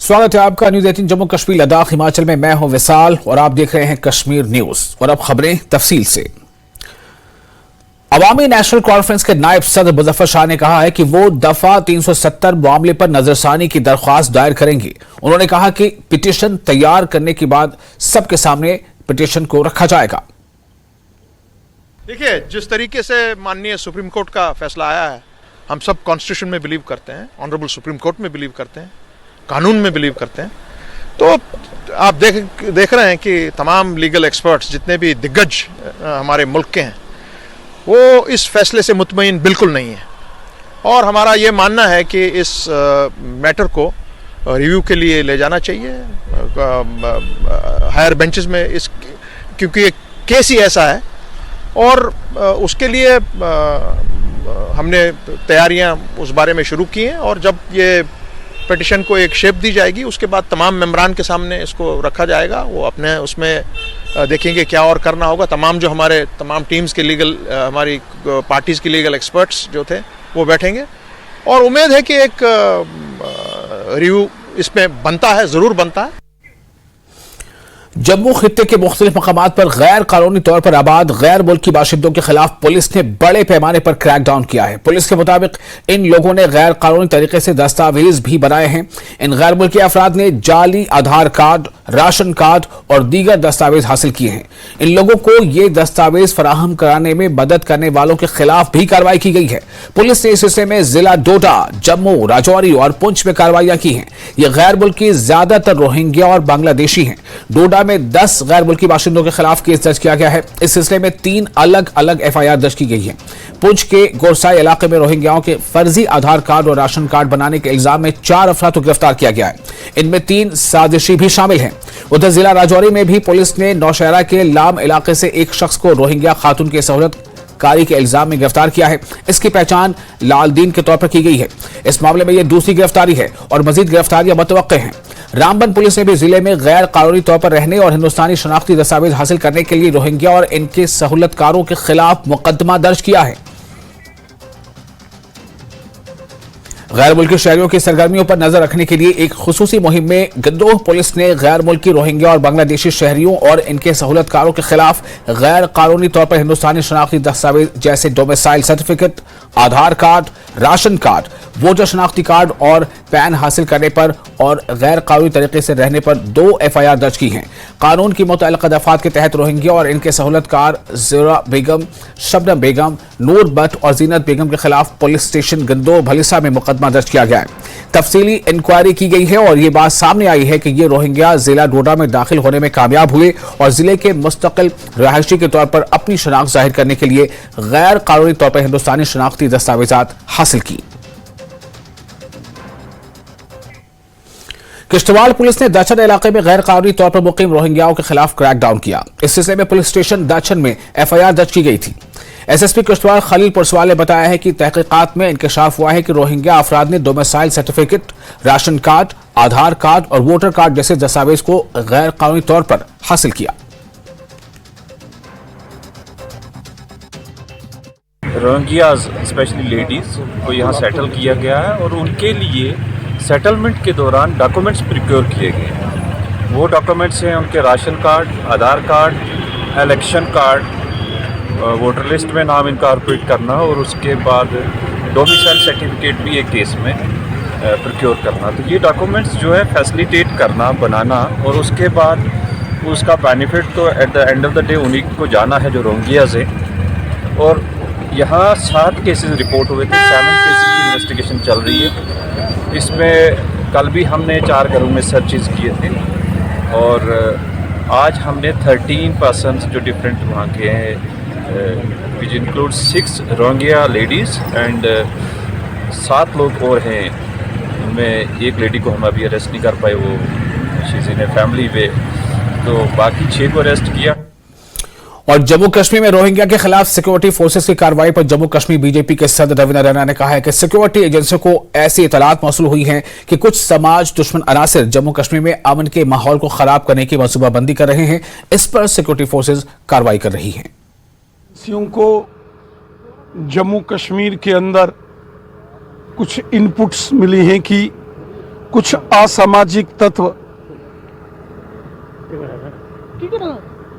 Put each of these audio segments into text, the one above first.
स्वागत है आपका न्यूज 18 जम्मू कश्मीर लद्दाख हिमाचल में। मैं हूं विशाल और आप देख रहे हैं कश्मीर न्यूज। और अब खबरें तफसील से। अवामी नेशनल कॉन्फ्रेंस के नायब सदर मुजफ्फर शाह ने कहा है कि वो दफा 370 मामले पर नजरसानी की दरख्वास्त दायर करेंगे। उन्होंने कहा कि पिटीशन तैयार करने के बाद सबके सामने पिटीशन को रखा जाएगा। देखिए, जिस तरीके से माननीय सुप्रीम कोर्ट का फैसला आया है, हम सब कॉन्स्टिट्यूशन में बिलीव करते हैं, ऑनरेबल सुप्रीम कोर्ट में बिलीव करते हैं, कानून में बिलीव करते हैं। तो आप देख रहे हैं कि तमाम लीगल एक्सपर्ट्स जितने भी दिग्गज हमारे मुल्क के हैं वो इस फैसले से मुतमईन बिल्कुल नहीं है। और हमारा ये मानना है कि इस मैटर को रिव्यू के लिए ले जाना चाहिए हायर बेंचेस में, इस क्योंकि ये केस ही ऐसा है। और उसके लिए हमने तैयारियां उस बारे में शुरू की हैं। और जब ये पिटीशन को एक शेप दी जाएगी उसके बाद तमाम मेंबरान के सामने इसको रखा जाएगा। वो अपने उसमें देखेंगे क्या और करना होगा। तमाम टीम्स के लीगल, हमारी पार्टीज़ की लीगल एक्सपर्ट्स जो थे वो बैठेंगे और उम्मीद है कि एक रिव्यू इसमें बनता है, ज़रूर बनता है। जम्मू खित्ते के मुख्तलिफ मकामात पर गैर कानूनी तौर पर आबाद गैर मुल्की बाशिंदों के खिलाफ पुलिस ने बड़े पैमाने पर क्रैकडाउन किया है। पुलिस के मुताबिक इन लोगों ने गैर कानूनी तरीके से दस्तावेज भी बनाए हैं। इन गैर मुल्की अफराद ने जाली आधार कार्ड, राशन कार्ड और दीगर दस्तावेज हासिल किए हैं। इन लोगों को ये दस्तावेज फराहम कराने में मदद करने वालों के खिलाफ भी कार्रवाई की गई है। पुलिस ने इस सिलसिले में जिला डोडा, जम्मू, राजौरी और पुंछ में कार्रवाइयां की हैं। ये गैर मुल्की ज्यादातर रोहिंग्या और बांग्लादेशी हैं। डोडा में 10 गैर मुल्की बाशिंदों के खिलाफ केस दर्ज किया गया है। इस सिलसिले में 3 अलग अलग एफआईआर दर्ज की गई है। पुंछ के गोरसाई इलाके में रोहिंग्याओं के फर्जी आधार कार्ड और राशन कार्ड बनाने के इल्जाम में 4 अफराद को गिरफ्तार किया गया है। इनमें 3 साजिशी भी शामिल हैं। उधर जिला राजौरी में भी पुलिस ने नौशहरा के लाम इलाके से एक शख्स को रोहिंग्या खातून की सहूलत कारी के इल्जाम में गिरफ्तार किया है। इसकी पहचान लालदीन के तौर पर की गई है। इस मामले में यह दूसरी गिरफ्तारी है और मजीद गिरफ्तारियां मुतवक्के हैं। रामबन पुलिस ने भी जिले में गैर कानूनी तौर पर रहने और हिंदुस्तानी शनाख्ती दस्तावेज हासिल करने के लिए रोहिंग्या और इनके सहूलतकारों के खिलाफ मुकदमा दर्ज किया है। गैर मुल्की शहरियों की सरगर्मियों पर नजर रखने के लिए एक खुसूसी मुहिम में गंदोह पुलिस ने गैर मुल्की रोहिंग्या और बांग्लादेशी शहरियों और इनके सहूलतकारों के खिलाफ गैर कानूनी तौर पर हिंदुस्तानी शनाख्ती दस्तावेज जैसे domicile certificate, Aadhaar card, ration card, voter शनाख्ती कार्ड और पैन हासिल करने पर और गैर कानूनी तरीके से रहने पर 2 एफआईआर दर्ज की हैं। कानून की मुतअल्लिक़ा दफात के तहत रोहिंग्या और इनके सहूलतकार ज़ोरा बेगम, शबनम बेगम, नूर बट और जीनत बेगम के खिलाफ पुलिस स्टेशन गंदोह भलिसा में मुकदमा दर्ज किया गया है। तफसीली इंक्वायरी की गई है और ये बात सामने आई है कि ये रोहिंग्या जिला डोडा में दाखिल होने में कामयाब हुए और जिले के मुस्तकिल रहायशी के तौर पर अपनी शनाख्त जाहिर करने के लिए गैर कानूनी तौर पर हिंदुस्तानी शनाख्ती दस्तावेजात हासिल की। किश्तवाड़ पुलिस ने दाचन इलाके में गैर कानूनी तौर पर मुकीम रोहिंग्याओं के खिलाफ क्रैकडाउन किया। इस सिलसिले में पुलिस स्टेशन दाचन में एफआईआर दर्ज की गई थी। एसएसपी किश्तवाड़ खलील पुरसवाल ने बताया है कि तहकीकात में इंकशाफ हुआ है कि रोहिंग्या अफराद ने domicile certificate, ration card, Aadhaar card और वोटर कार्ड जैसे दस्तावेज को गैर कानूनी तौर पर हासिल किया। रोहिंग्याज स्पेशली लेडीज़ को यहाँ सेटल किया गया है और उनके लिए सेटलमेंट के दौरान डॉक्यूमेंट्स प्रिक्योर किए गए। वो डॉक्यूमेंट्स हैं उनके ration card, Aadhaar card, election card, voter list में नाम इनकॉर्पोरेट करना और उसके बाद डोमिसाइल सर्टिफिकेट भी एक केस में प्रिक्योर करना। तो ये डॉक्यूमेंट्स जो है फैसिलिटेट करना, बनाना और उसके बाद उसका बेनिफिट तो at the end of the day उन्हीं को जाना है जो रोहिंग्याज हैं। और यहाँ 7 केसेस रिपोर्ट हुए थे, 7 केसेस की इन्वेस्टिगेशन चल रही है। इसमें कल भी हमने 4 घरों में सर्चेज किए थे और आज हमने 13 पर्सन्स जो डिफरेंट वहाँ के हैं, which include 6 Rohingya ladies and 7 लोग और हैं। उनमें एक लेडी को हम अभी अरेस्ट नहीं कर पाए, वो she is in a family way, तो बाकी 6 को अरेस्ट किया। और जम्मू कश्मीर में रोहिंग्या के खिलाफ सिक्योरिटी फोर्सेस की कार्रवाई पर जम्मू कश्मीर बीजेपी के सदर रवीना रैना ने कहा है कि सिक्योरिटी एजेंसियों को ऐसी इतलात मौसूल हुई हैं कि कुछ समाज दुश्मन अनासिर जम्मू कश्मीर में अमन के माहौल को खराब करने की मनसूबाबंदी कर रहे हैं। इस पर सिक्योरिटी फोर्सेस कार्रवाई कर रही हैं। को जम्मू कश्मीर के अंदर कुछ इनपुट्स मिली हैं कि कुछ असामाजिक तत्व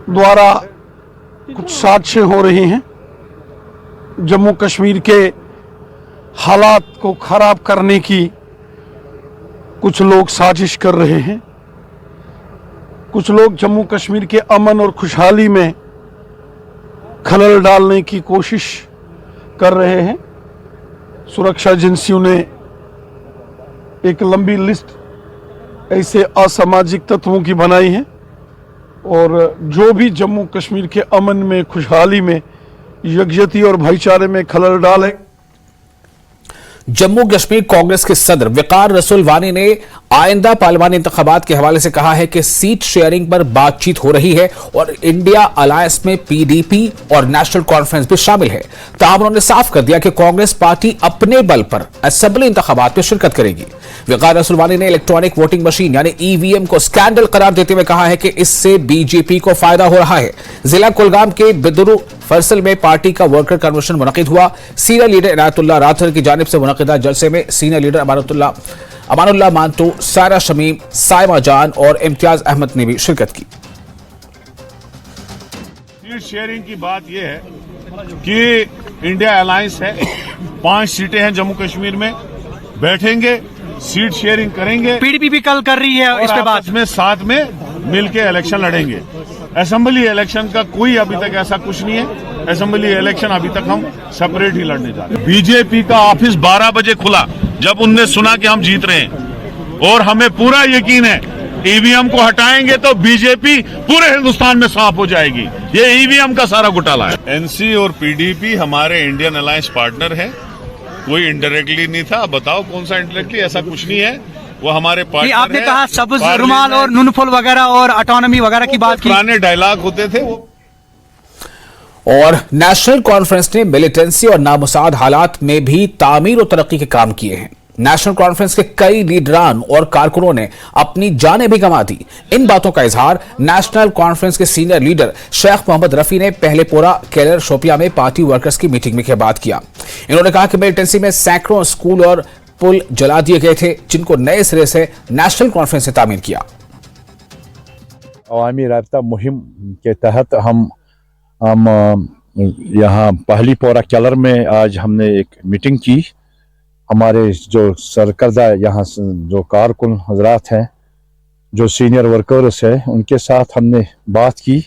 द्वारा कुछ साजिशें हो रही हैं। जम्मू कश्मीर के हालात को खराब करने की कुछ लोग साजिश कर रहे हैं। कुछ लोग जम्मू कश्मीर के अमन और खुशहाली में खलल डालने की कोशिश कर रहे हैं। सुरक्षा एजेंसियों ने एक लंबी लिस्ट ऐसे असामाजिक तत्वों की बनाई है और जो भी जम्मू कश्मीर के अमन में, खुशहाली में, यकजहती और भाईचारे में खलल डाले। जम्मू कश्मीर कांग्रेस के सदर वकार रसूल वानी ने आइंदा पार्लिमानी इंतखाबात के हवाले से कहा है कि सीट शेयरिंग पर बातचीत हो रही है और इंडिया अलायंस में पीडीपी और नेशनल कॉन्फ्रेंस भी शामिल है। ताहम उन्होंने साफ कर दिया कि कांग्रेस पार्टी अपने बल पर असेंबली इंतखाबात में शिरकत करेगी। वकार रसूल वानी ने इलेक्ट्रॉनिक वोटिंग मशीन यानी ईवीएम को स्कैंडल करार देते हुए कहा है कि इससे बीजेपी को फायदा हो रहा है। जिला कुलगाम के बिदरू फरसल में पार्टी का वर्कर कन्वेंशन मुनक्किद हुआ। सीनियर लीडर इनायतुल्लाह राठौर की जानिब से मुनक्किदा जलसे में सीनियर लीडर अमानुल्लाह मांटू, सारा शमीम, साइमा जान और इम्तियाज अहमद ने भी शिरकत की। सीट शेयरिंग की बात यह है कि इंडिया अलायंस है, 5 सीटें हैं जम्मू कश्मीर में, बैठेंगे, सीट शेयरिंग करेंगे। पीडीपी भी कल कर रही है इस पे बात में, साथ में मिलके इलेक्शन लड़ेंगे। असेंबली इलेक्शन का कोई अभी तक ऐसा कुछ नहीं है। असेंबली इलेक्शन अभी तक हम सेपरेट ही लड़ने जा रहे हैं। बीजेपी का ऑफिस 12 बजे खुला जब उनने सुना कि हम जीत रहे हैं और हमें पूरा यकीन है ईवीएम को हटाएंगे तो बीजेपी पूरे हिंदुस्तान में साफ हो जाएगी। ये ईवीएम का सारा घोटाला है। एनसी और पीडीपी हमारे इंडियन अलायंस पार्टनर है, कोई इनडायरेक्टली नहीं था। बताओ कौन सा इनडायरेक्टली? ऐसा कुछ नहीं है, वो हमारे पार्टनर है। आपने कहा सबज रुमाल और नुनफुल वगैरह और ऑटोनॉमी वगैरह की बात की, पुराने डायलॉग होते थे वो। और नेशनल कॉन्फ्रेंस ने मिलिटेंसी और नामुसाद हालात में भी तामीर और तरक्की के काम किए हैं। नेशनल कॉन्फ्रेंस के कई लीडरान और कारकुनों ने अपनी जानें भी गंवा दी। इन बातों का इजहार नेशनल कॉन्फ्रेंस के सीनियर लीडर शेख मोहम्मद रफी ने पहले पोरा केलर शोपिया में पार्टी वर्कर्स की मीटिंग में बात किया। इन्होंने कहा कि मिलिटेंसी में सैकड़ों स्कूल और पुल जला दिए गए थे, जिनको नए सिरे से नेशनल कॉन्फ्रेंस ने तामीर किया। अवामी राब्ता मुहिम के तहत हम यहाँ पहली पोरा केलर में आज हमने एक मीटिंग की। हमारे जो सरकर्दा यहाँ जो कारकुन हजरात हैं, जो सीनियर वर्कर्स हैं, उनके साथ हमने बात की।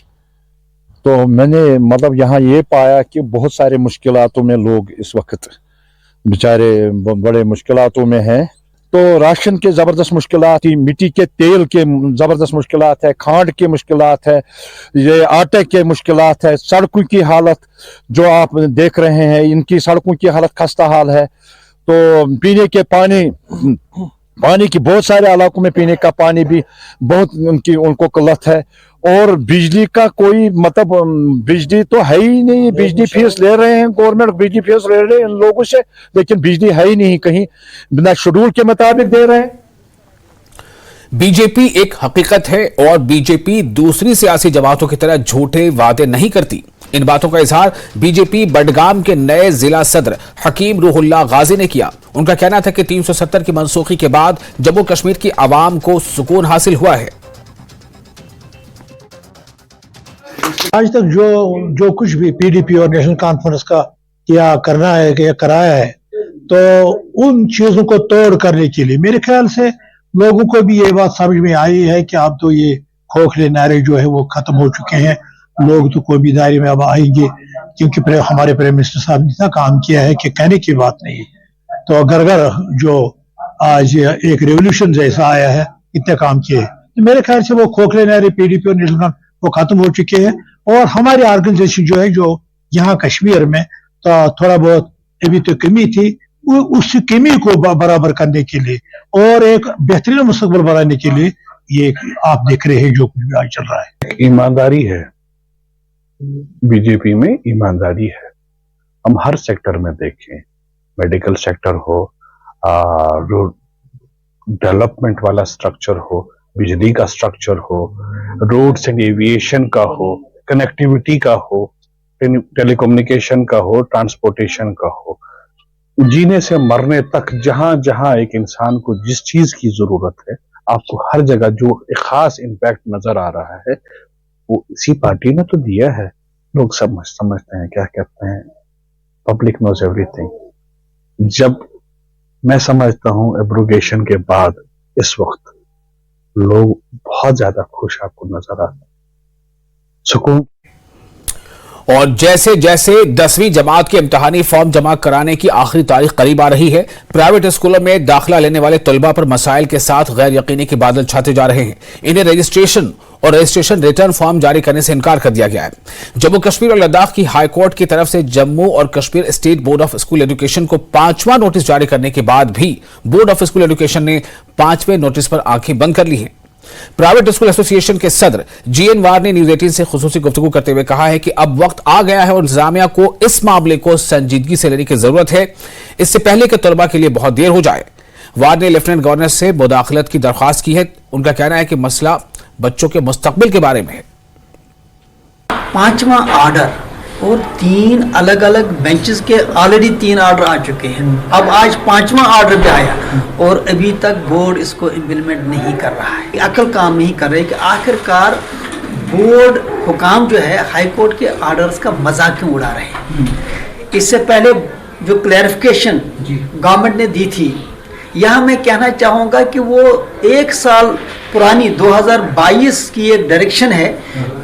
तो मैंने मतलब यहाँ ये पाया कि बहुत सारे मुश्किलातों में लोग इस वक्त बेचारे बड़े मुश्किलातों में हैं। तो राशन के ज़बरदस्त मुश्किलात, मिट्टी के तेल के ज़बरदस्त मुश्किलात है, खांड के मुश्किलात है, ये आटे के मुश्किलात है, सड़कों की हालत जो आप देख रहे हैं, इनकी सड़कों की हालत खस्ता हाल है। तो पीने के पानी की बहुत सारे इलाकों में पीने का पानी भी बहुत उनको किल्लत है। और बिजली का कोई मतलब बिजली तो है ही नहीं। बिजली फीस ले रहे हैं, गवर्नमेंट बिजली फीस ले रहे हैं इन लोगों से, लेकिन बिजली है ही नहीं, कहीं बिना शेड्यूल के मुताबिक दे रहे हैं। बीजेपी एक हकीकत है और बीजेपी दूसरी सियासी जमातों की तरह झूठे वादे नहीं करती। इन बातों का इजहार बीजेपी बडगाम के नए जिला सदर हकीम रूहुल्लाह गाजी ने किया। उनका कहना था कि 370 की मनसूखी के बाद जम्मू कश्मीर की आवाम को सुकून हासिल हुआ है। आज तक जो कुछ भी पीडीपी और नेशनल कॉन्फ्रेंस का या करना है या कराया है, तो उन चीजों को तोड़ करने के लिए मेरे ख्याल से लोगों को भी ये बात समझ में आई है कि अब तो ये खोखले नारे जो है वो खत्म हो चुके हैं। लोग तो कोई भी दायरे में अब आएंगे, क्योंकि हमारे प्राइम मिनिस्टर साहब ने इतना काम किया है कि कहने की बात नहीं। तो अगर जो आज एक रेवोल्यूशन जैसा आया है, इतने काम किए, तो मेरे ख्याल से वो खोखले नारे पीडीपी और नेशनल वो खत्म हो चुके हैं। और हमारी ऑर्गेनाइजेशन जो है, जो यहाँ कश्मीर में तो थोड़ा बहुत अभी तो कमी थी, उस कमी को बराबर करने के लिए और एक बेहतरीन मुस्तकबिल बनाने के लिए ये आप देख रहे हैं जो कुछ भी आज चल रहा है। ईमानदारी है, बीजेपी में ईमानदारी है। हम हर सेक्टर में देखें, मेडिकल सेक्टर हो, रोड डेवलपमेंट वाला स्ट्रक्चर हो, बिजली का स्ट्रक्चर हो, रोड्स एंड एविएशन का हो, कनेक्टिविटी का हो, टेलीकम्युनिकेशन का हो, ट्रांसपोर्टेशन का हो, जीने से मरने तक जहां जहां एक इंसान को जिस चीज की जरूरत है, आपको हर जगह जो एक खास इम्पैक्ट नजर आ रहा है वो इसी पार्टी ने तो दिया है। लोग समझते हैं, क्या कहते हैं, पब्लिक नोज एवरीथिंग। जब मैं समझता हूं एब्रोगेशन के बाद इस वक्त लोग बहुत ज्यादा खुश आपको नजर आते हैं, सुकून। और जैसे जैसे 10वीं जमात के इम्तहानी फॉर्म जमा कराने की आखिरी तारीख करीब आ रही है, प्राइवेट स्कूलों में दाखिला लेने वाले तलबा पर मसाइल के साथ गैर यकीनी के बादल छाते जा रहे हैं। इन्हें रजिस्ट्रेशन रिटर्न फॉर्म जारी करने से इनकार कर दिया गया है। जम्मू कश्मीर और लद्दाख की हाई कोर्ट की तरफ से जम्मू और Kashmir state board of school education को 5वां नोटिस जारी करने के बाद भी बोर्ड ऑफ स्कूल एजुकेशन ने 5वें नोटिस पर आंखें बंद कर ली हैं। प्राइवेट स्कूल एसोसिएशन के सदर जीएन वार ने न्यूज 18 से खुसूसी गुफ्तगू करते हुए कहा है कि अब वक्त आ गया है और इंतजामिया को इस मामले को संजीदगी से लेने की जरूरत है, इससे पहले कि तलबा के लिए बहुत देर हो जाए। वार ने लेफ्टिनेंट गवर्नर से मुदाखलत की दरख्वास्त की है। उनका कहना है कि मसला बच्चों के मुस्तकबिल के बारे में है। 5वां ऑर्डर और 3 अलग अलग बेंचेस के ऑलरेडी 3 ऑर्डर आ चुके हैं। अब आज 5वां ऑर्डर भी आया और अभी तक बोर्ड इसको इम्प्लीमेंट नहीं कर रहा है। अकल काम नहीं कर रही कि आखिरकार बोर्ड हुकाम जो है हाई कोर्ट के ऑर्डर्स का मजाक क्यों उड़ा रहे हैं। इससे पहले जो क्लैरिफिकेशन गवर्नमेंट ने दी थी, यहाँ मैं कहना चाहूँगा कि वो 1 साल पुरानी 2022 की एक डायरेक्शन है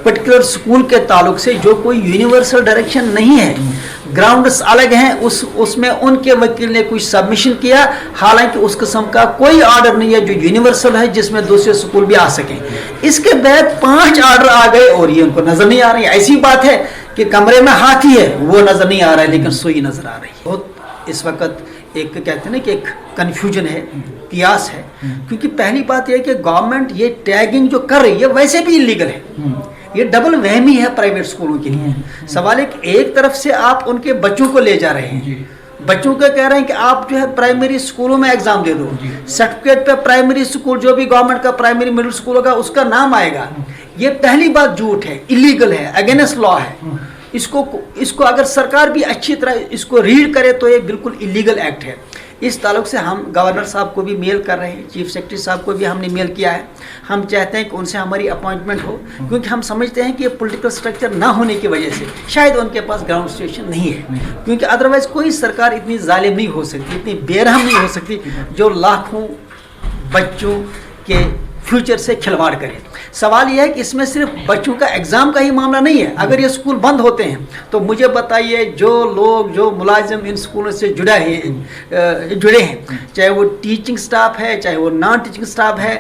पर्टिकुलर स्कूल के ताल्लुक से, जो कोई यूनिवर्सल डायरेक्शन नहीं है। ग्राउंड्स अलग हैं, उसमें उनके वकील ने कुछ सबमिशन किया, हालांकि उस किस्म का कोई ऑर्डर नहीं है जो यूनिवर्सल है जिसमें दूसरे स्कूल भी आ सकें। इसके बाद 5 ऑर्डर आ गए और ये उनको नजर नहीं आ रही। ऐसी बात है कि कमरे में हाथी है, वो नजर नहीं आ रहा है लेकिन सुई नजर आ रही है। बहुत इस वक्त एक कहते हैं ना कि एक कन्फ्यूजन है, कियास है, क्योंकि पहली बात यह है कि गवर्नमेंट ये टैगिंग जो कर रही है वैसे भी इलीगल है। ये डबल वहमी है प्राइवेट स्कूलों के लिए। सवाल है कि एक तरफ से आप उनके बच्चों को ले जा रहे हैं, बच्चों को कह रहे हैं कि आप जो है प्राइमरी स्कूलों में एग्जाम दे दो, सर्टिफिकेट पे प्राइमरी स्कूल जो भी गवर्नमेंट का प्राइमरी मिडिल स्कूल होगा उसका नाम आएगा। ये पहली बात झूठ है, इलीगल है, अगेंस्ट लॉ है। इसको अगर सरकार भी अच्छी तरह इसको रीड करे तो ये बिल्कुल इलीगल एक्ट है। इस ताल्लुक से हम गवर्नर साहब को भी मेल कर रहे हैं, चीफ सेक्रेटरी साहब को भी हमने मेल किया है। हम चाहते हैं कि उनसे हमारी अपॉइंटमेंट हो, क्योंकि हम समझते हैं कि पॉलिटिकल स्ट्रक्चर ना होने की वजह से शायद उनके पास ग्राउंड सिचुएशन नहीं है, क्योंकि अदरवाइज कोई सरकार इतनी जालिम नहीं हो सकती, इतनी बेरहम नहीं हो सकती जो लाखों बच्चों के फ्यूचर से खिलवाड़ करे। सवाल यह है कि इसमें सिर्फ बच्चों का एग्ज़ाम का ही मामला नहीं है। अगर ये स्कूल बंद होते हैं तो मुझे बताइए जो लोग जो मुलाजिम इन स्कूलों से जुड़े हैं, चाहे वो टीचिंग स्टाफ है चाहे वो नॉन टीचिंग स्टाफ है।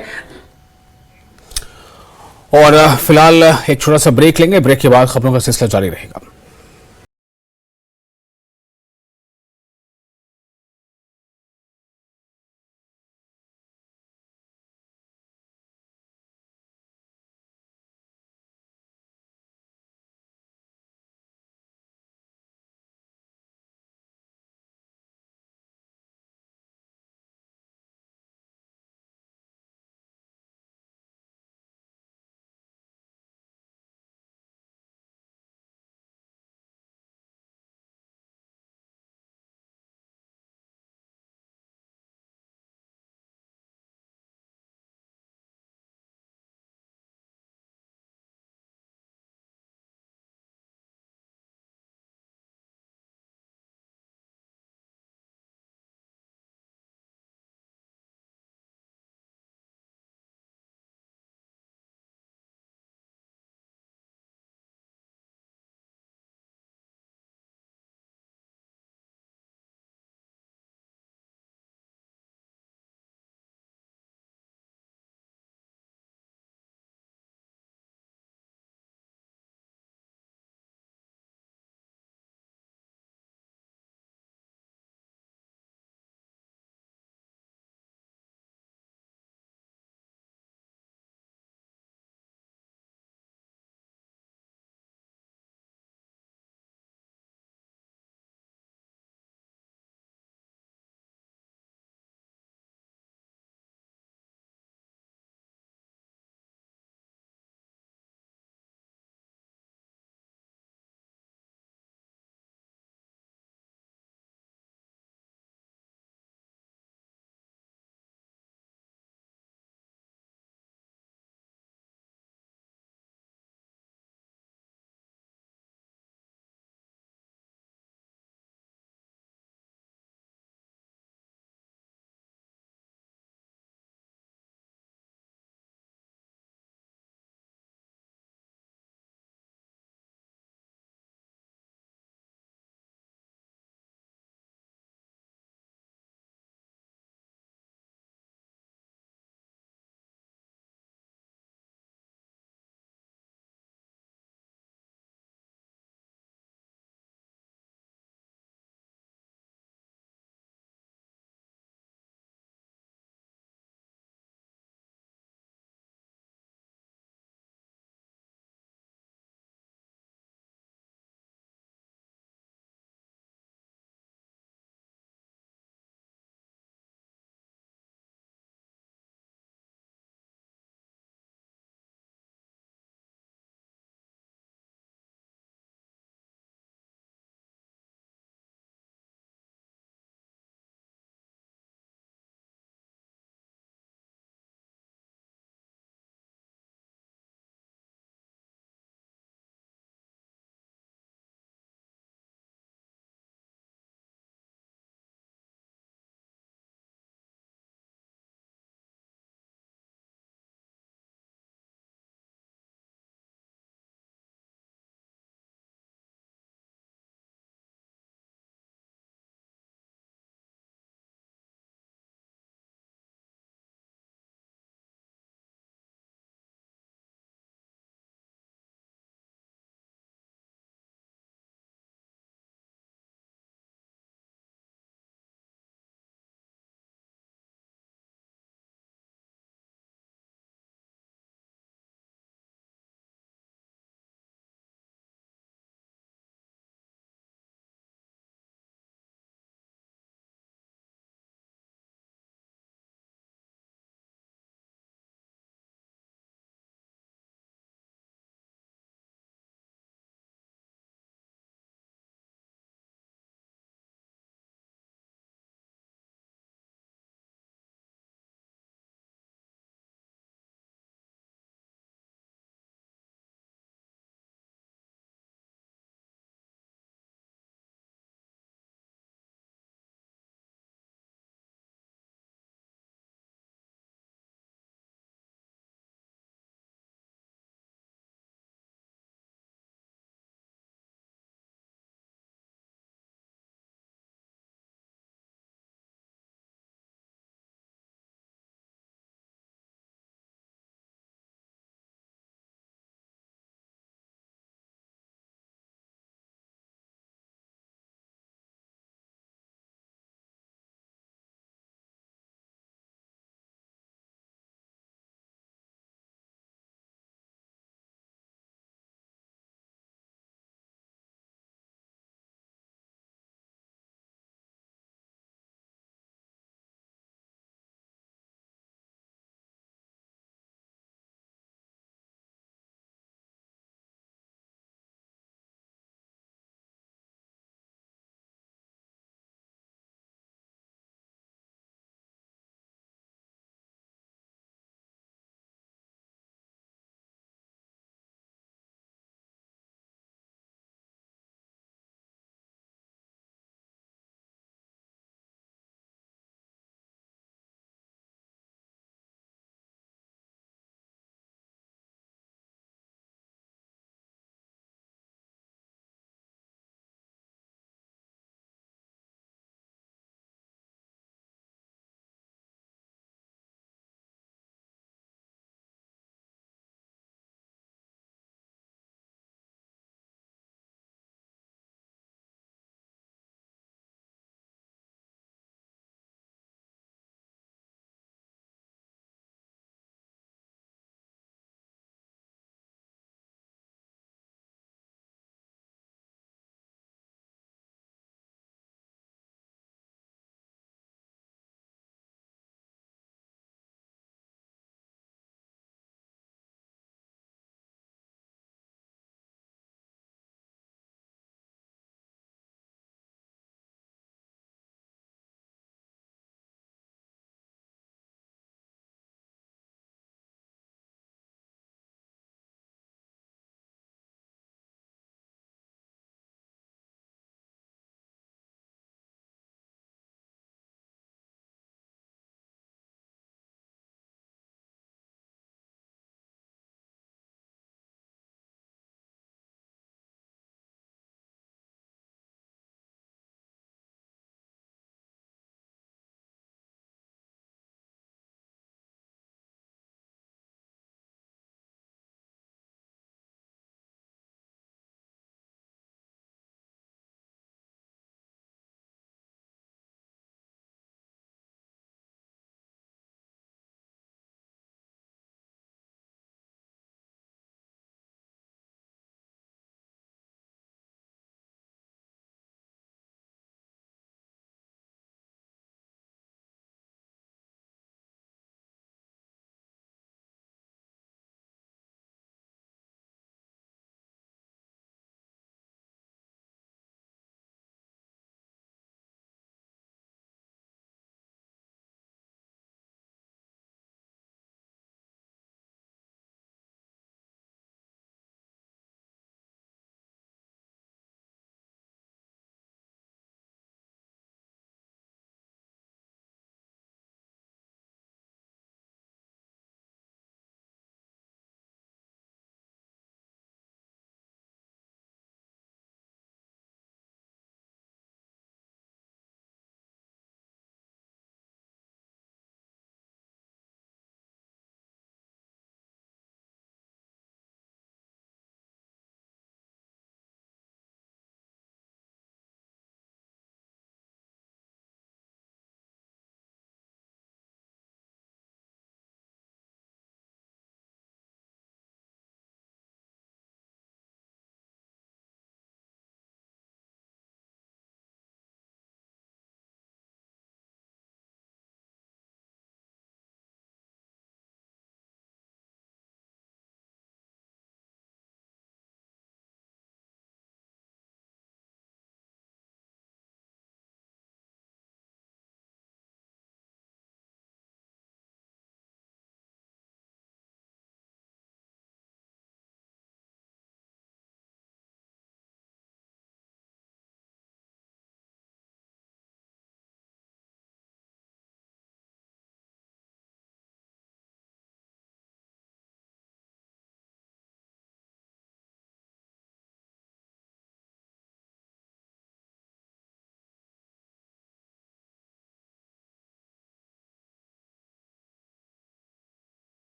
और फिलहाल एक छोटा सा ब्रेक लेंगे, ब्रेक के बाद खबरों का सिलसिला जारी रहेगा।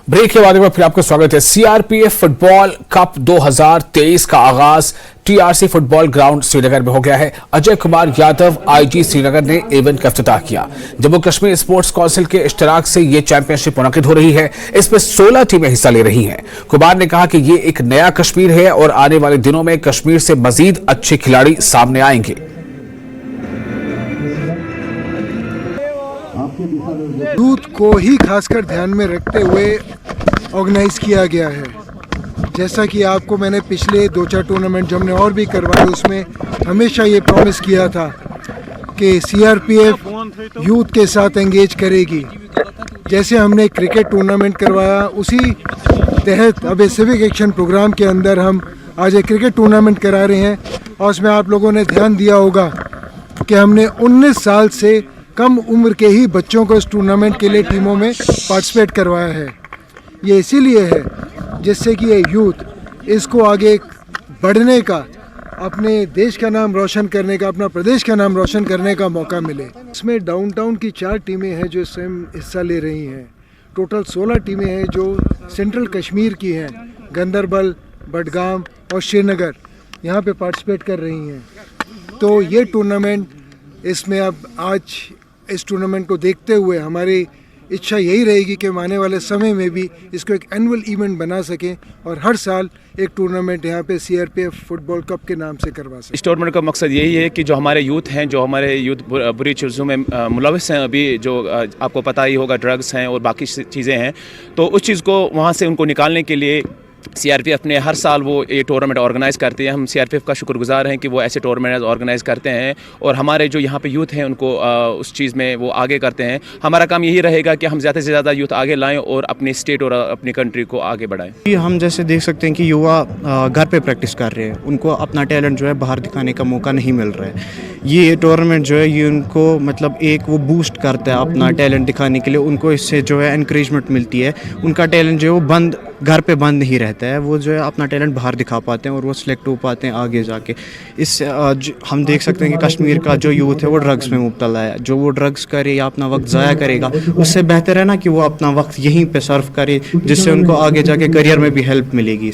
ब्रेक के बाद एक बार फिर आपका स्वागत है। सीआरपीएफ फुटबॉल कप 2023 का आगाज टीआरसी फुटबॉल ग्राउंड श्रीनगर में हो गया है। अजय कुमार यादव आईजी श्रीनगर ने इवेंट का इफ्तिताह किया। जम्मू कश्मीर स्पोर्ट्स काउंसिल के इश्तराक से ये चैंपियनशिप मुनक्किद हो रही है। इसमें 16 टीमें हिस्सा ले रही हैं। कुमार ने कहा कि ये एक नया कश्मीर है और आने वाले दिनों में कश्मीर से मजीद अच्छे खिलाड़ी सामने आएंगे। यूथ को ही खासकर ध्यान में रखते हुए ऑर्गेनाइज किया गया है। जैसा कि आपको मैंने पिछले 2-4 टूर्नामेंट जो हमने और भी करवाए उसमें हमेशा ये प्रॉमिस किया था कि सीआरपीएफ यूथ के साथ एंगेज करेगी। जैसे हमने क्रिकेट टूर्नामेंट करवाया उसी तहत अब सिविक एक्शन प्रोग्राम के अंदर हम आज एक क्रिकेट टूर्नामेंट करा रहे हैं। और उसमें आप लोगों ने ध्यान दिया होगा कि हमने 19 साल से कम उम्र के ही बच्चों को इस टूर्नामेंट के लिए टीमों में पार्टिसिपेट करवाया है। ये इसीलिए है जिससे कि ये यूथ इसको आगे बढ़ने का, अपने देश का नाम रोशन करने का, अपना प्रदेश का नाम रोशन करने का मौका मिले। इसमें डाउनटाउन की 4 टीमें हैं जो इसमें हिस्सा ले रही हैं। टोटल 16 टीमें हैं जो सेंट्रल कश्मीर की हैं। गंदरबल, बडगाम और श्रीनगर यहाँ पे पार्टिसिपेट कर रही हैं। तो ये टूर्नामेंट, इसमें अब आज इस टूर्नामेंट को देखते हुए हमारी इच्छा यही रहेगी कि आने वाले समय में भी इसको एक एनुअल इवेंट बना सकें और हर साल एक टूर्नामेंट यहाँ पे सीआरपीएफ फुटबॉल कप के नाम से करवा सकें। इस टूर्नामेंट का मकसद यही है कि जो हमारे यूथ हैं, जो हमारे यूथ बुरी चीज़ों में मुलविस हैं, अभी जो आपको पता ही होगा ड्रग्स हैं और बाकी चीज़ें हैं, तो उस चीज़ को वहाँ से उनको निकालने के लिए सीआरपीएफ ने हर साल वो ये टूर्नामेंट ऑर्गेनाइज़ करती है। हम सीआरपीएफ का शुक्रगुजार हैं कि वो ऐसे टूर्नामेंट ऑर्गेनाइज़ करते हैं और हमारे जो यहाँ पे यूथ हैं उनको उस चीज़ में वो आगे करते हैं। हमारा काम यही रहेगा कि हम ज़्यादा से ज़्यादा यूथ आगे लाएं और अपनी स्टेट और अपनी कंट्री को आगे बढ़ाएं। हम जैसे देख सकते हैं कि युवा घर पे प्रैक्टिस कर रहे हैं, उनको अपना टैलेंट जो है बाहर दिखाने का मौका नहीं मिल रहा है। ये टूर्नामेंट जो है ये उनको मतलब एक वो बूस्ट करता है अपना टैलेंट दिखाने के लिए। उनको इससे जो है एनकरेजमेंट मिलती है। उनका टैलेंट जो है वो घर पे बंद नहीं रहता है। वो जो है अपना टैलेंट बाहर दिखा पाते हैं और वो सिलेक्ट हो पाते हैं आगे जाके। इससे हम देख सकते हैं कि कश्मीर का जो यूथ है वो ड्रग्स में मुब्तला है। जो वो ड्रग्स करे या अपना वक्त ज़ाया करेगा, उससे बेहतर है ना कि वो अपना वक्त यहीं पे सर्व करे, जिससे उनको आगे जाके करियर में भी हेल्प मिलेगी।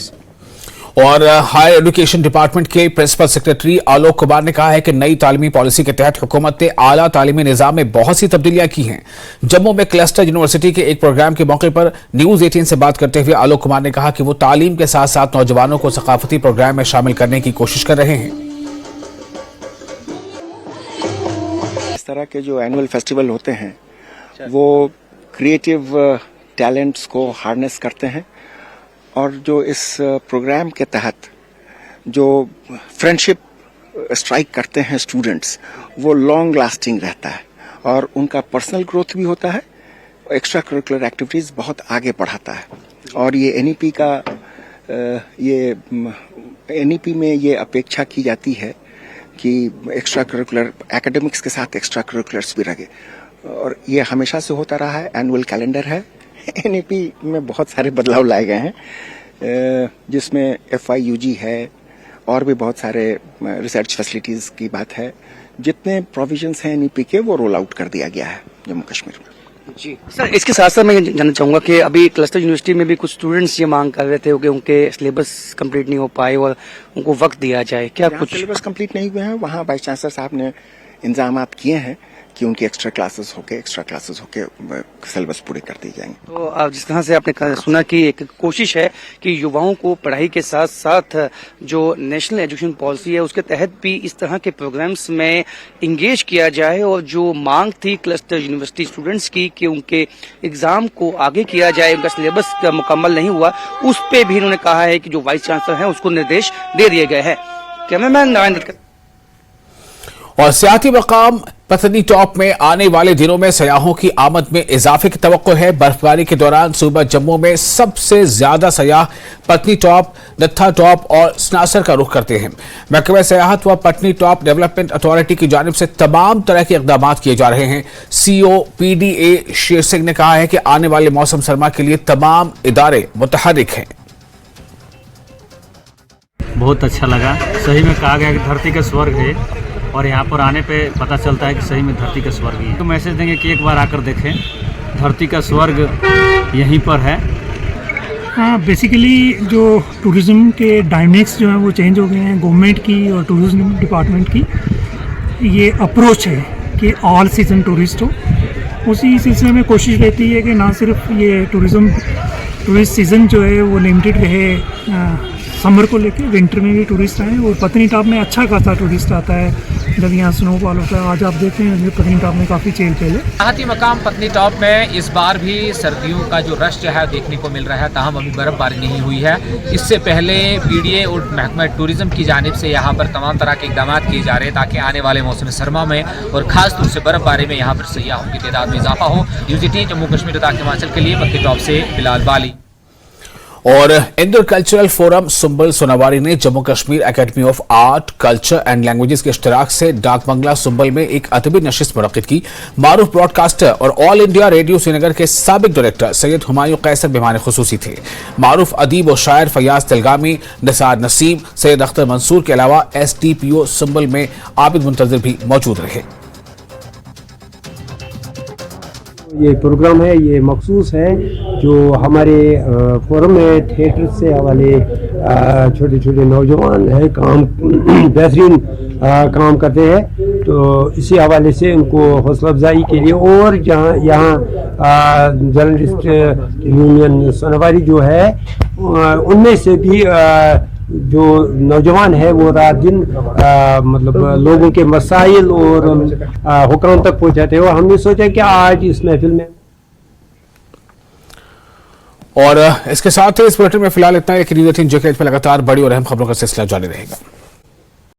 और हायर एजुकेशन डिपार्टमेंट के प्रिंसिपल सेक्रेटरी आलोक कुमार ने कहा है कि नई तालीमी पॉलिसी के तहत हुकूमत ने आला तालीमी निज़ाम में बहुत सी तब्दीलियां की हैं। जम्मू में क्लस्टर यूनिवर्सिटी के एक प्रोग्राम के मौके पर न्यूज 18 से बात करते हुए आलोक कुमार ने कहा कि वो तालीम के साथ साथ नौजवानों को सकाफती प्रोग्राम में शामिल करने की कोशिश कर रहे हैं। इस तरह के जो एनुअल फेस्टिवल होते हैं वो क्रिएटिव टैलेंट्स को हार्नेस करते हैं और जो इस प्रोग्राम के तहत जो फ्रेंडशिप स्ट्राइक करते हैं स्टूडेंट्स, वो लॉन्ग लास्टिंग रहता है और उनका पर्सनल ग्रोथ भी होता है। एक्स्ट्रा करिकुलर एक्टिविटीज़ बहुत आगे बढ़ाता है। और ये एनईपी का एनईपी में ये अपेक्षा की जाती है कि एक्स्ट्रा करिकुलर एकेडमिक्स के साथ एक्स्ट्रा करिकुलर्स भी रहे और ये हमेशा से होता रहा है। एनुअल कैलेंडर है। एनईपी में बहुत सारे बदलाव लाए गए हैं जिसमें FIUG है और भी बहुत सारे रिसर्च फैसिलिटीज़ की बात है। जितने प्रोविजंस हैं एनईपी के वो रोल आउट कर दिया गया है जम्मू कश्मीर में। जी सर, इसके साथ साथ मैं जानना चाहूँगा कि अभी क्लस्टर यूनिवर्सिटी में भी कुछ स्टूडेंट्स ये मांग कर रहे थे कि उनके सिलेबस कंप्लीट नहीं हो पाए और उनको वक्त दिया जाए। क्या कुछ सिलेबस कंप्लीट नहीं हुए हैं? वहाँ वाइस चांसलर साहब ने इंतजाम किए हैं कि उनकी एक्स्ट्रा क्लासेस होके सिलेबस पूरे कर दिए जाएंगे। तो आप जिस तरह से आपने सुना कि एक कोशिश है कि युवाओं को पढ़ाई के साथ साथ जो नेशनल एजुकेशन पॉलिसी है उसके तहत भी इस तरह के प्रोग्राम्स में इंगेज किया जाए और जो मांग थी क्लस्टर यूनिवर्सिटी स्टूडेंट्स की कि उनके एग्जाम को आगे किया जाए, उनका सिलेबस मुकम्मल नहीं हुआ, उस पर भी इन्होंने कहा है कि जो वाइस चांसलर है उसको निर्देश दे दिए गए हैं। कैमरामैन नारायण दत्त। और सियाती मकाम पत्नी टॉप में आने वाले दिनों में सयाहों की आमद में इजाफे की तवक्को है। बर्फबारी के दौरान सूबा जम्मू में सबसे ज्यादा सयाह पत्नी टॉप, नत्था टॉप और सनासर का रुख करते हैं। महकमा सयाहत व पत्नी टॉप डेवलपमेंट अथॉरिटी की जानिब से तमाम तरह के इकदाम किए जा रहे हैं। CEO PDA शेर सिंह ने कहा है कि आने वाले मौसम सरमा के लिए तमाम इदारे मुतहर्रिक हैं। बहुत अच्छा लगा। सही में कहा गया कि धरती का स्वर्ग है और यहाँ पर आने पे पता चलता है कि सही में धरती का स्वर्ग ही है। तो मैसेज देंगे कि एक बार आकर देखें, धरती का स्वर्ग यहीं पर है हाँ, बेसिकली जो टूरिज़्म के डायनेमिक्स जो हैं वो चेंज हो गए हैं। गवर्नमेंट की और टूरिज़्म डिपार्टमेंट की ये अप्रोच है कि ऑल सीज़न टूरिस्ट हो। उसी सिलसिले में कोशिश रहती है कि ना सिर्फ ये टूरिस्ट सीज़न जो है वो लिमिटेड रहे समर को लेके, विंटर में भी टूरिस्ट आए। और पत्नीटॉप में अच्छा खासा टूरिस्ट आता है जब यहाँ स्नोफॉल होता है। आज आप देखते हैं पत्नीटॉप में काफ़ी चेल पहले। राहती मकाम पत्नीटॉप में इस बार भी सर्दियों का जो रश है देखने को मिल रहा है, ताहम अभी बर्फबारी नहीं हुई है। इससे पहले पीडीए और महकमा टूरिज़्म की जानिब से यहाँ पर तमाम तरह के इक़दाम किए जा रहे हैं ताकि आने वाले मौसम सरमा में और ख़ास तौर से बर्फबारी में यहाँ पर सयाहों की तादाद में इजाफा हो। यूजीटी जम्मू कश्मीर तथा हिमाचल के लिए पत्नीटॉप से बिलाल बाली। और इंदौर कल्चरल फोरम सुंबल सोनावारी ने Jammu Kashmir academy of art, culture and languages के इश्तराक से डाक बंगला सुंबल में एक अदबी नशिस्त मुनक्किद की। मारूफ ब्रॉडकास्टर और ऑल इंडिया रेडियो श्रीनगर के साबिक डायरेक्टर सैयद हुमायूं कैसर मेहमान खुसूसी थे। मारूफ अदीब और शायर फयाज तिलगामी, निसार नसीम, सैयद अख्तर मंसूर के अलावा SDPO सुंबल में आबिद मुंतजिर भी मौजूद रहे। ये प्रोग्राम है, ये मखसूस है जो हमारे फोरम में थिएटर से हवाले छोटे छोटे नौजवान है काम बेहतरीन काम करते हैं, तो इसी हवाले से उनको हौसला अफजाई के लिए और जहाँ यहाँ जर्नलिस्ट यूनियन सोनावारी जो है उनमें से भी जो नौजवान है वो रात दिन मतलब लोगों के मसाइल और हुक्म तक पहुँचाते हैं। और हमने सोचा कि आज इस महफिल में और इसके साथ ही इस बुलेटिन में फिलहाल इतना। एक न्यूज़ 18 JK में लगातार बड़ी और अहम खबरों का सिलसिला जारी रहेगा।